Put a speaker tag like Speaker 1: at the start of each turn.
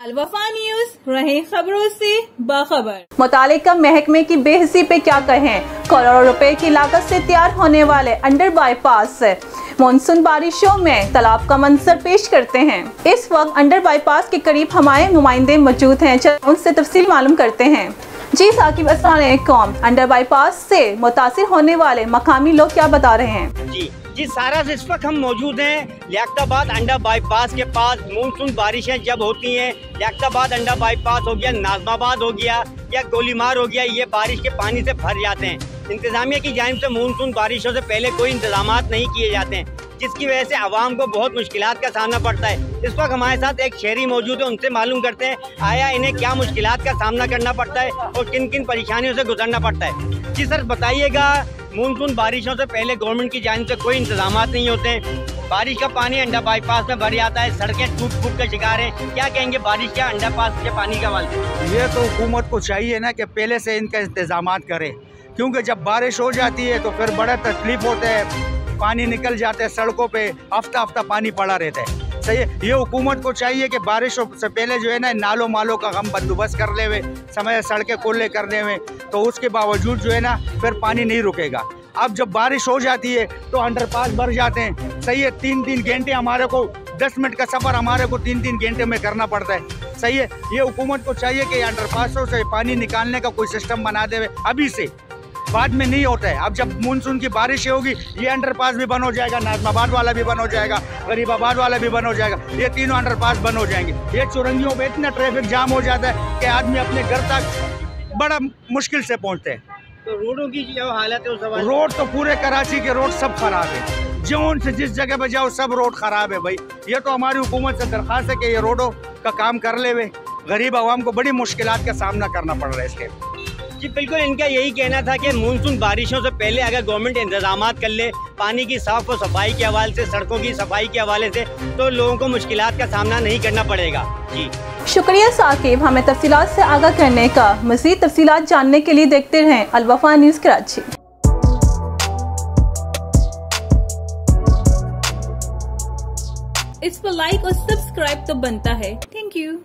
Speaker 1: अलवफा news, रहे खबरों से बाखबर।
Speaker 2: मुतालिका महकमे की बेहिसी पे क्या कहें। करोड़ों रुपए की लागत से तैयार होने वाले अंडर बाईपास मानसून बारिशों में तालाब का मंजर पेश करते हैं। इस वक्त अंडर बाईपास के करीब हमारे नुमाइंदे मौजूद हैं, चलो उनसे तफसील मालूम करते हैं। जी साकिब, अस्सलाम वालेकुम। अंडर बाईपास से मुतासिर होने वाले मकामी लोग क्या बता रहे हैं?
Speaker 3: जी सारा इस वक्त हम मौजूद हैं लियाकताबाद अंडर बाईपास के पास। मानसून बारिशें जब होती हैं, लियाकताबाद अंडर बाईपास हो गया, नाजमाबाद हो गया या गोलीमार हो गया, ये बारिश के पानी से भर जाते हैं। इंतजामिया की जानिब से मानसून बारिशों से पहले कोई इंतजाम नहीं किए जाते हैं, जिसकी वजह से आवाम को बहुत मुश्किलात का सामना पड़ता है। इस वक्त हमारे साथ एक शहरी मौजूद है, उनसे मालूम करते हैं आया इन्हें क्या मुश्किलात का सामना करना पड़ता है और किन किन परेशानियों से गुजरना पड़ता है। जी सर, बताइएगा, मानसून बारिशों से पहले गवर्नमेंट की जानिब से कोई इंतजाम नहीं होते हैं, बारिश का पानी अंडर बाईपास में भर जाता है, सड़कें टूट फूट का शिकार है, क्या कहेंगे बारिश के अंडरपास के पानी का वाल?
Speaker 4: ये तो हुकूमत को चाहिए ना कि पहले से इनका इंतजाम करे, क्योंकि जब बारिश हो जाती है तो फिर बड़ा तकलीफ होता है, पानी निकल जाते हैं सड़कों पे, हफ्ता हफ्ता पानी पड़ा रहता है। सही है, ये हुकूमत को चाहिए कि बारिशों से पहले जो है ना नालों मालों का हम बंदोबस्त कर ले हुए, समय सड़कें खुले करने में, तो उसके बावजूद जो है ना फिर पानी नहीं रुकेगा। अब जब बारिश हो जाती है तो अंडरपास भर जाते हैं। सही है, 3-3 घंटे हमारे को 10 मिनट का सफ़र हमारे को 3-3 घंटे में करना पड़ता है। सही है, ये हुकूमत को चाहिए कि अंडरपासों से पानी निकालने का कोई सिस्टम बना दे अभी से, बाद में नहीं होता है। अब जब मानसून की बारिश होगी ये अंडरपास भी बन हो जाएगा, नाजमाबाद वाला भी बन हो जाएगा, गरीबाबाद वाला भी बन हो जाएगा, ये तीनों अंडरपास बन हो जाएंगे। ये चुरंगियों पे इतना ट्रैफिक जाम हो जाता है कि आदमी अपने घर तक बड़ा मुश्किल से पहुँचते हैं।
Speaker 3: तो रोडों की जो हालत है, उस
Speaker 4: रोड तो पूरे कराची के रोड सब खराब है, जोन से जिस जगह पे जाओ सब रोड खराब है। भाई ये तो हमारी हुकूमत से दरख्वास्त है कि ये रोडों का काम कर ले वे, गरीब आवाम को बड़ी मुश्किलात का सामना करना पड़ रहा है इसके।
Speaker 3: जी बिल्कुल, इनका यही कहना था कि मानसून बारिशों से पहले अगर गवर्नमेंट इंतजाम कर ले पानी की साफ और सफाई के हवाले से, सड़कों की सफाई के हवाले से, तो लोगों को मुश्किलात का सामना नहीं करना पड़ेगा। जी
Speaker 2: शुक्रिया साकिब, हमें तफसीलात से आगाह करने का। मज़ीद तफसीलात जानने के लिए देखते रहें अलवफा न्यूज़ कराची।
Speaker 1: इस पर लाइक और सब्सक्राइब तो बनता है। Thank you.